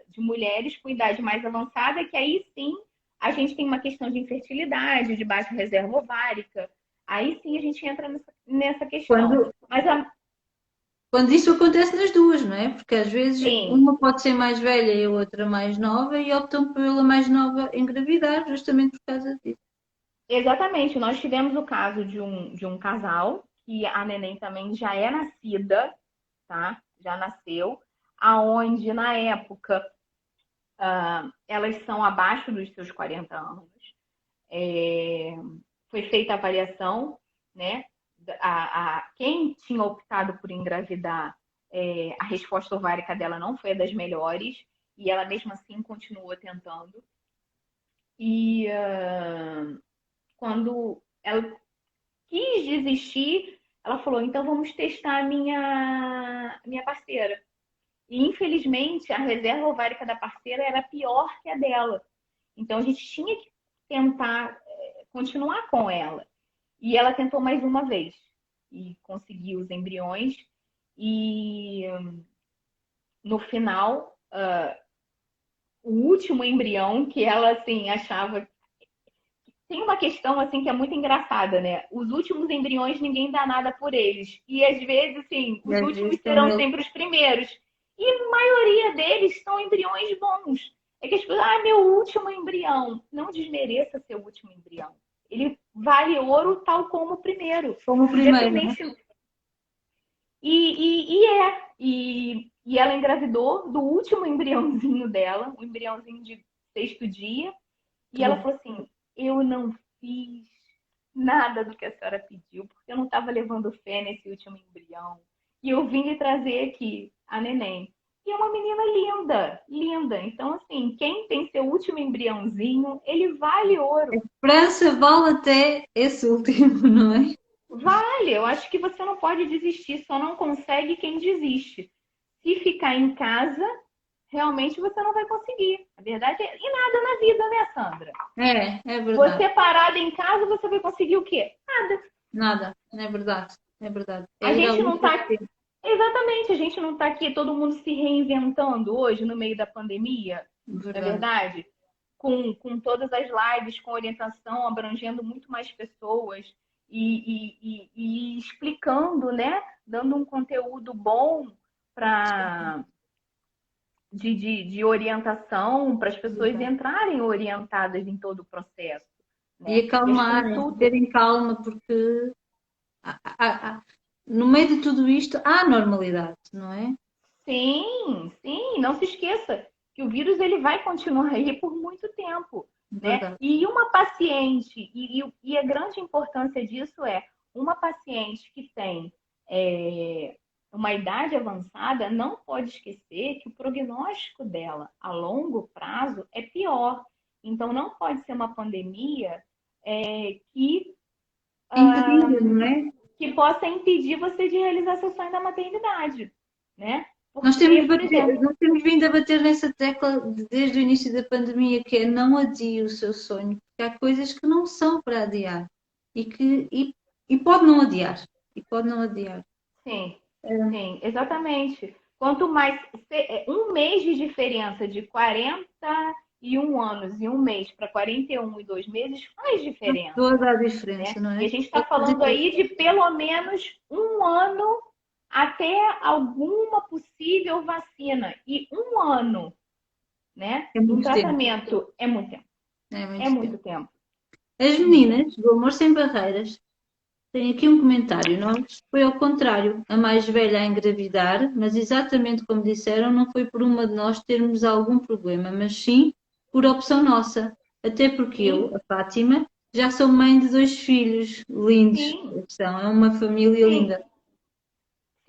de mulheres com idade mais avançada, que aí sim a gente tem uma questão de infertilidade, de baixa reserva ovárica. Aí sim a gente entra nessa questão. quando, Mas quando isso acontece nas duas, não é? Porque às vezes sim, uma pode ser mais velha e a outra mais nova e optam pela mais nova engravidar justamente por causa disso. exatamente. Nós tivemos o caso de um casal, que a neném também já é nascida, tá? Já nasceu, aonde na época elas são abaixo dos seus 40 anos. É, foi feita a avaliação, né? Quem tinha optado por engravidar, a resposta ovárica dela não foi a das melhores, e ela mesmo assim continuou tentando. E quando ela quis desistir, ela falou: então vamos testar a minha parceira. E infelizmente a reserva ovárica da parceira era pior que a dela. Então a gente tinha que tentar continuar com ela. E ela tentou mais uma vez e conseguiu os embriões. E no final, o último embrião que ela assim achava. Tem uma questão assim que é muito engraçada, né? Os últimos embriões ninguém dá nada por eles. E às vezes, assim, E os às últimos vezes são serão eles. sempre os primeiros. E a maioria deles são embriões bons. É que as pessoas, meu último embrião. Não desmereça seu último embrião. Ele vale ouro tal como o primeiro. Como o primeiro, né? Independente. E ela engravidou do último embriãozinho dela, um embriãozinho de sexto dia. E ela falou assim: eu não fiz nada do que a senhora pediu, porque eu não estava levando fé nesse último embrião. E eu vim lhe trazer aqui a neném. E é uma menina linda, linda. Então, assim, quem tem seu último embriãozinho, ele vale ouro. Esperança vale até esse último, não é? Vale, eu acho que você não pode desistir, só não consegue quem desiste. Se ficar em casa, realmente você não vai conseguir. A verdade é. E nada na vida, né, Sandra? É verdade. Você parada em casa, você vai conseguir o quê? Nada. Nada, é verdade. É verdade. É A ir à gente não luta tá. sempre. Exatamente, a gente não tá aqui todo mundo se reinventando hoje no meio da pandemia, não é Verdade. verdade? Com todas as lives, com orientação, abrangendo muito mais pessoas e explicando, né? Dando um conteúdo bom para de orientação para as pessoas Verdade. entrarem orientadas em todo o processo, E né? E as acalmarem, consultas. terem calma, porque no meio de tudo isto há normalidade, não é? Sim, sim, não se esqueça. que o vírus ele vai continuar aí por muito tempo, né? Verdade. E uma paciente, e a grande importância disso é uma paciente que tem uma idade avançada não pode esquecer que o prognóstico dela a longo prazo é pior. Então, não pode ser uma pandemia que, Impedida, não é? que possa impedir você de realizar seu sonho da maternidade, né? Nós temos, Porque, por exemplo, nós temos vindo a bater nessa tecla desde o início da pandemia, que é não adie o seu sonho, porque há coisas que não são para adiar e pode não adiar. E pode não adiar. sim, É, sim, exatamente. Quanto mais um mês de diferença de 41 anos e um mês para 41 e 2 meses faz faz diferença, toda a né? diferença, não E é? a gente está Pode falando fazer aí de pelo menos um ano até alguma possível vacina. E um ano, né, é de um muito tempo. tratamento é muito tempo. É É muito muito tempo. tempo. As É muito tempo. meninas do Amor Sem Barreiras têm aqui um comentário. Nós foi ao contrário, a mais velha a engravidar, mas exatamente como disseram, não foi por uma de nós termos algum problema, mas sim por opção nossa. Até porque eu, Sim, a Fátima, já sou mãe de 2 filhos lindos. sim, É uma família sim. linda.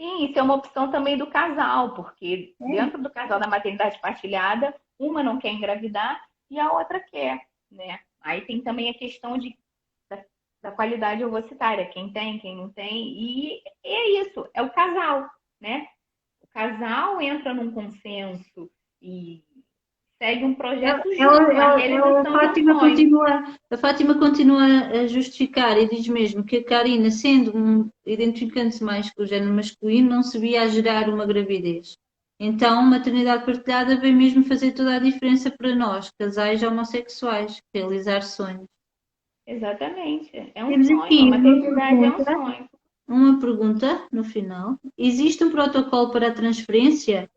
Sim, isso é uma opção também do casal, porque É, dentro do casal da maternidade partilhada, uma não quer engravidar e a outra quer, né? Aí tem também a questão da, da qualidade ovocitária, quem tem, quem não tem, e é isso, é o casal, né? O casal entra num consenso e segue um projeto junto na realização de um sonho. A Fátima continua a justificar e diz mesmo que a Karina, identificando-se mais com o género masculino, não se via a gerar uma gravidez. Então, maternidade partilhada vem mesmo fazer toda a diferença para nós, casais homossexuais, realizar sonhos. Exatamente, é um Temos sonho, a aqui maternidade é um sonho. uma pergunta no final. Existe um protocolo para a transferência?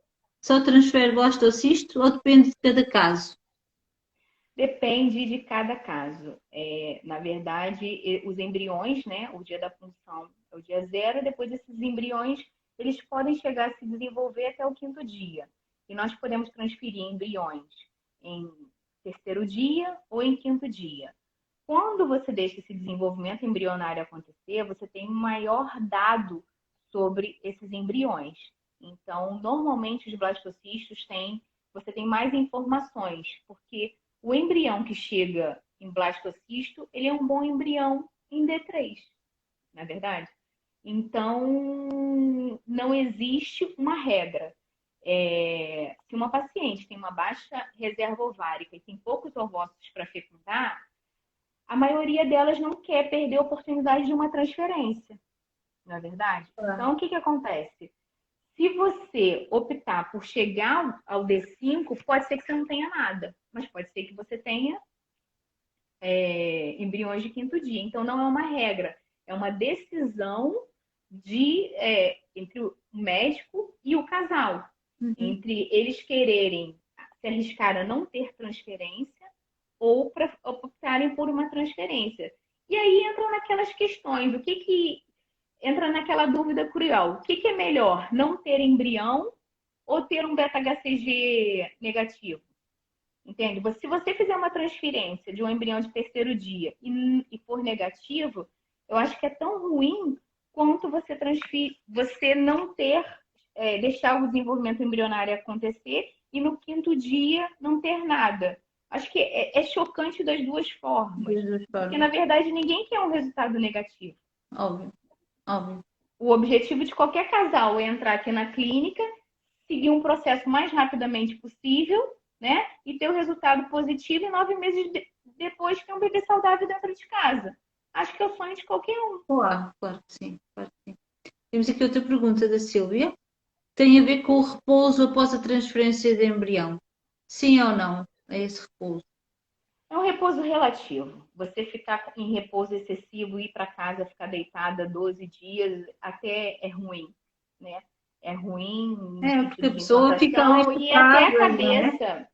Só transfere blastocisto ou depende de cada caso? Depende de cada caso. Na verdade, os embriões, né, o dia da punção é o dia zero, depois esses embriões, eles podem chegar a se desenvolver até o quinto dia. E nós podemos transferir embriões em terceiro dia ou em quinto dia. Quando você deixa esse desenvolvimento embrionário acontecer, você tem um maior dado sobre esses embriões. Então, normalmente os blastocistos você tem mais informações, porque o embrião que chega em blastocisto, ele é um bom embrião em D3, não é verdade? Então, não existe uma regra. Se uma paciente tem uma baixa reserva ovárica e tem poucos ovócitos para fecundar, a maioria delas não quer perder a oportunidade de uma transferência, não é verdade? Então, o que acontece? Se você optar por chegar ao D5, pode ser que você não tenha nada, mas pode ser que você tenha embriões de quinto dia. Então, não é uma regra, é uma decisão entre o médico e o casal, Uhum. entre eles quererem se arriscar a não ter transferência ou para optarem por uma transferência. E aí entra naquelas questões, entra naquela dúvida cruel, o que é melhor, não ter embrião ou ter um beta-HCG negativo? Entende? Se você fizer uma transferência de um embrião de terceiro dia e for negativo, eu acho que é tão ruim quanto você não ter, deixar o desenvolvimento embrionário acontecer e no quinto dia não ter nada. Acho que é chocante das duas formas, Das duas porque formas. na verdade ninguém quer um resultado negativo. Óbvio, óbvio. O objetivo de qualquer casal é entrar aqui na clínica, seguir um processo o mais rapidamente possível, né? E ter o resultado positivo e 9 meses depois ter um bebê saudável dentro de casa. Acho que é o sonho de qualquer um. Claro, claro que sim, claro que sim. Temos aqui outra pergunta da Sílvia. Tem a ver com o repouso após a transferência de embrião. Sim ou não? É esse repouso. É um repouso relativo. Você ficar em repouso excessivo, ir para casa, ficar deitada 12 dias, até é ruim, né? É ruim no É, porque sentido a de pessoa fica ali implantação e até a focada, não é? cabeça.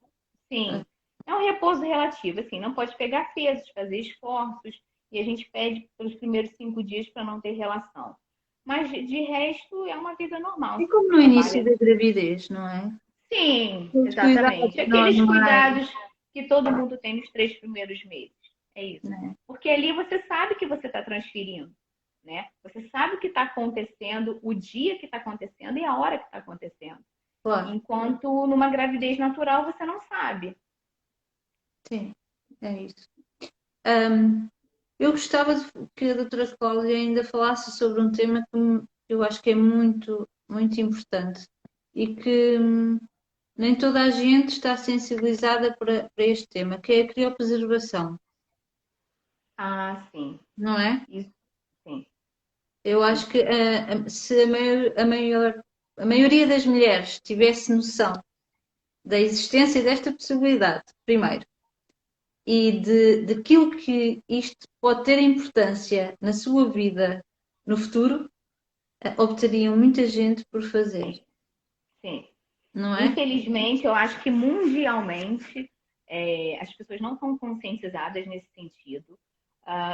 Sim, é um repouso relativo, assim, não pode pegar pesos, fazer esforços, e a gente pede pelos primeiros 5 dias para não ter relação. Mas de resto é uma vida normal. É como Você no início trabalha, da gravidez, não é? Sim, Os exatamente. cuidados Aqueles normais, cuidados que todo mundo tem nos 3 primeiros meses. É isso. né? Porque ali você sabe que você está transferindo, né? Você sabe o que está acontecendo, o dia que está acontecendo e a hora que está acontecendo. Claro, Enquanto numa gravidez natural você não sabe. sim, é isso. Ahm, eu gostava que a doutora Cláudia ainda falasse sobre um tema que eu acho que é muito, muito importante e que nem toda a gente está sensibilizada para este tema, que é a criopreservação, Ah, sim. não é? Isso, sim. Eu acho Isso. que se a maioria das mulheres tivesse noção da existência desta possibilidade, primeiro, e daquilo que isto pode ter importância na sua vida no futuro, optariam muita gente por fazer, Sim. não é? Infelizmente, eu acho que mundialmente as pessoas não estão conscientizadas nesse sentido.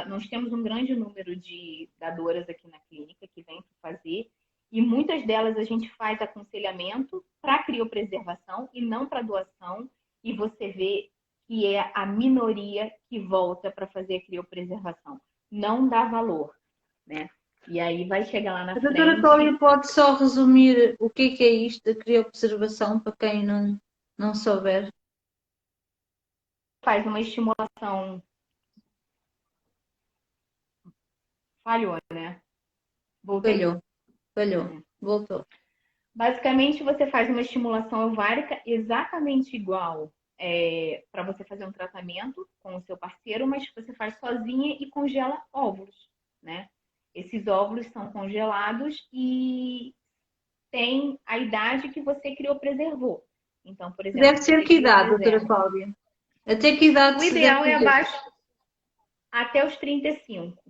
Nós temos um grande número de dadoras aqui na clínica que vêm para fazer, e muitas delas a gente faz aconselhamento para criopreservação e não para doação, e você vê que é a minoria que volta para fazer a criopreservação. Não dá valor, né? E aí vai chegar lá na A doutora Cláudia frente, pode só resumir o que é isto da criopreservação para quem não souber. faz uma estimulação. Falhou, né? Voltei. Falhou, falhou, voltou. Basicamente, você faz uma estimulação ovárica exatamente igual para você fazer um tratamento com o seu parceiro, mas você faz sozinha e congela óvulos, né? Esses óvulos são congelados e tem a idade que você criopreservou. Então, por exemplo, Deve se ser você que idade, doutora criopreserva. Cláudia? Até que idade O se deve ideal é fazer? abaixo até os 35.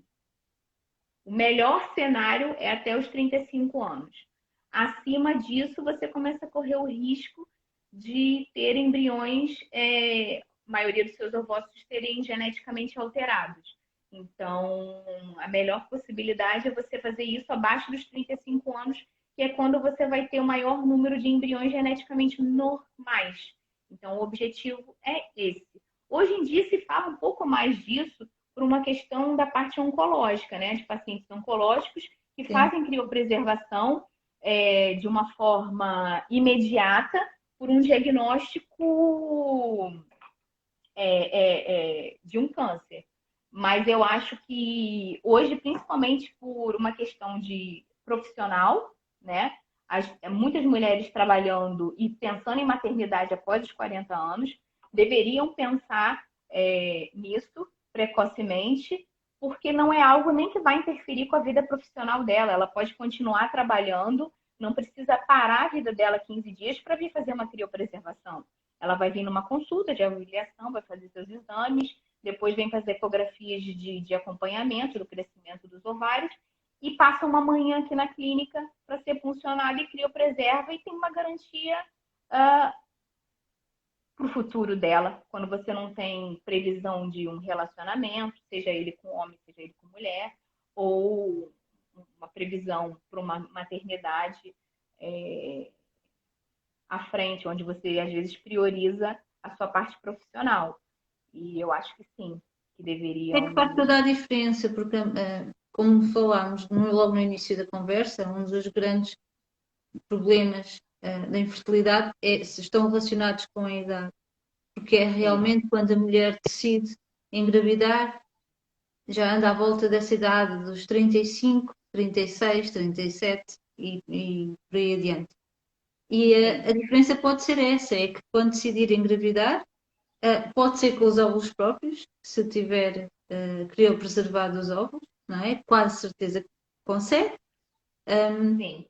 O melhor cenário é até os 35 anos. Acima disso, você começa a correr o risco de ter embriões, a maioria dos seus ovócitos serem geneticamente alterados. Então, a melhor possibilidade é você fazer isso abaixo dos 35 anos, que é quando você vai ter o maior número de embriões geneticamente normais. Então, o objetivo é esse. Hoje em dia se fala um pouco mais disso por uma questão da parte oncológica, né? De pacientes oncológicos que Sim. fazem criopreservação de uma forma imediata por um diagnóstico de um câncer. Mas eu acho que hoje, principalmente por uma questão de profissional, né? Muitas mulheres trabalhando e pensando em maternidade após os 40 anos deveriam pensar nisso precocemente, porque não é algo nem que vai interferir com a vida profissional dela. Ela pode continuar trabalhando, não precisa parar a vida dela 15 dias para vir fazer uma criopreservação. Ela vai vir numa consulta de avaliação, vai fazer seus exames, depois vem fazer ecografias de acompanhamento do crescimento dos ovários e passa uma manhã aqui na clínica para ser funcionada e criopreserva e tem uma garantia para o futuro dela, quando você não tem previsão de um relacionamento, seja ele com homem, seja ele com mulher, ou uma previsão para uma maternidade à frente, onde você às vezes prioriza a sua parte profissional. E eu acho que sim, que É que faz deveriam. toda a diferença, porque, como falámos logo no início da conversa, um dos grandes problemas, da infertilidade é se estão relacionados com a idade, porque é Sim, realmente quando a mulher decide engravidar, já anda à volta dessa idade dos 35, 36, 37 e por aí adiante. E sim, a diferença pode ser essa, é que quando decidir engravidar, pode ser com os óvulos próprios, se tiver criopreservado os óvulos, não é? Quase certeza que consegue. Um, sim.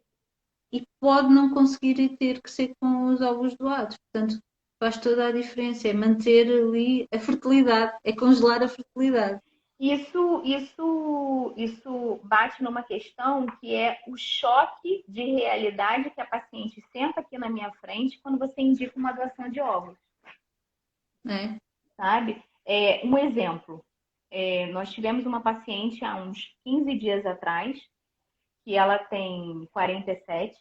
e pode não conseguir e ter que ser com os óvulos doados. Portanto, faz toda a diferença, é manter ali a fertilidade, é congelar a fertilidade. Isso bate numa questão que é o choque de realidade que a paciente senta aqui na minha frente quando você indica uma doação de óvulos, Não é? sabe? Um exemplo, nós tivemos uma paciente há uns 15 dias atrás, que ela tem 47,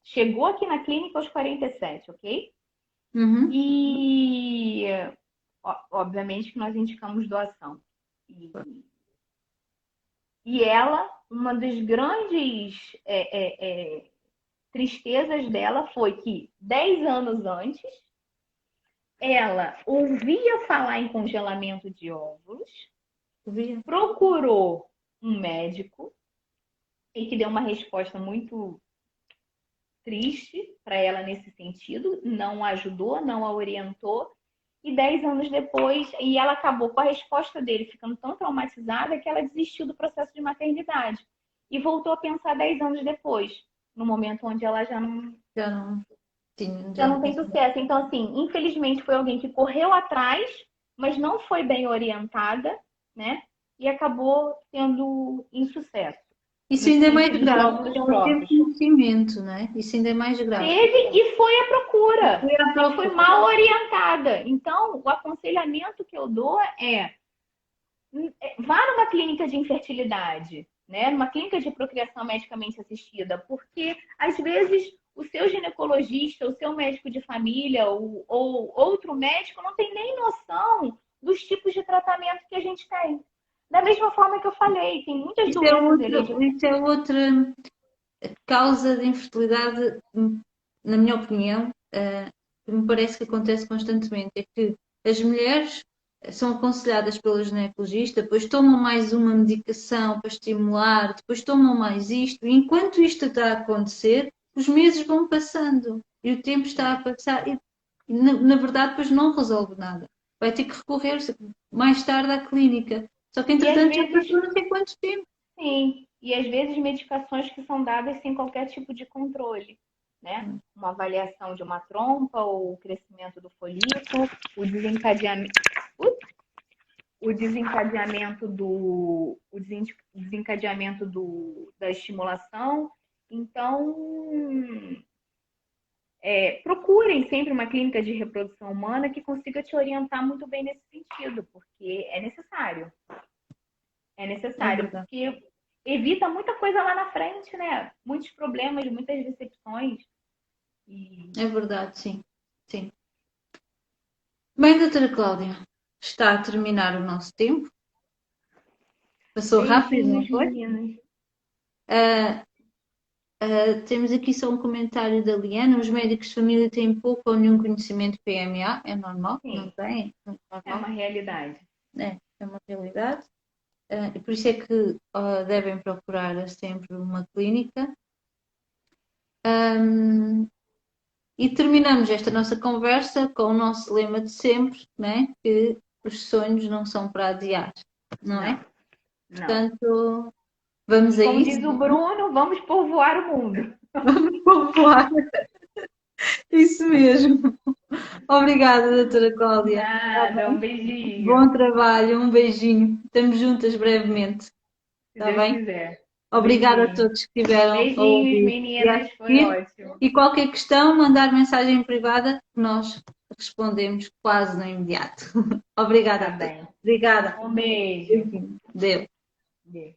chegou aqui na clínica aos 47, ok? Uhum. E, obviamente, que nós indicamos doação. E ela, uma das grandes tristezas dela foi que 10 anos antes, ela ouvia falar em congelamento de óvulos, procurou um médico e que deu uma resposta muito triste para ela nesse sentido, não a ajudou, não a orientou. E 10 anos depois, e ela acabou com a resposta dele ficando tão traumatizada que ela desistiu do processo de maternidade. E voltou a pensar 10 anos depois, no momento onde ela já não Sim, já não tem sucesso. Então, assim, infelizmente foi alguém que correu atrás, mas não foi bem orientada, né? E acabou tendo insucesso. Isso ainda é mais grave, Óvulos porque ela teve próprios. conhecimento, não é? Isso ainda é mais grave. Teve e foi à procura. Foi à Só que foi procura. mal orientada. Então, o aconselhamento que eu dou vá numa clínica de infertilidade, né? Numa clínica de procriação medicamente assistida, porque às vezes o seu ginecologista, o seu médico de família ou outro médico não tem nem noção dos tipos de tratamento que a gente tem. Da mesma forma que eu falei, tem muitas doenças hereditárias. Isso é outra causa de infertilidade, na minha opinião, que me parece que acontece constantemente. É que as mulheres são aconselhadas pelo ginecologista, depois tomam mais uma medicação para estimular, depois tomam mais isto, e enquanto isto está a acontecer, os meses vão passando e o tempo está a passar e na verdade depois não resolve nada. Vai ter que recorrer mais tarde à clínica. Só que E às entretanto já vezes, passou não sei quanto tempo. sim, e às vezes medicações que são dadas sem qualquer tipo de controle, né? Uma avaliação de uma trompa ou o crescimento do folículo, o desencadeamento, da estimulação. Então, procurem sempre uma clínica de reprodução humana que consiga te orientar muito bem nesse sentido, porque é necessário. É É necessário, verdade. porque evita muita coisa lá na frente, né? Muitos problemas, muitas decepções. É verdade, sim. Sim. Bem, doutora Cláudia, está a terminar o nosso tempo. Passou rápido, não Beijinhos, foi? meninas. Ah, temos aqui só um comentário da Liana. Os médicos de família têm pouco ou nenhum conhecimento de PMA. É normal? Não Sim, têm? É é normal? uma realidade. É uma realidade. E por isso é que devem procurar sempre uma clínica. E terminamos esta nossa conversa com o nosso lema de sempre, né? Que os sonhos não são para adiar, não Não, é? não. Portanto, vamos E a como isso. diz o Bruno, vamos povoar o mundo. Vamos povoar. Isso mesmo. Obrigada, doutora Cláudia. Tá Nada, um bem? beijinho. Bom trabalho, um beijinho. Estamos juntas brevemente. Se Está Deus bem? quiser. Obrigada a Beijinho. todos que estiveram a Beijinhos, ouvir e a meninas. Foi assistir. ótimo. E qualquer questão, mandar mensagem privada, que nós respondemos quase no imediato. Obrigada Tá a todos. bem. Obrigada. Um beijo. Beijinho. Deus. Beijo.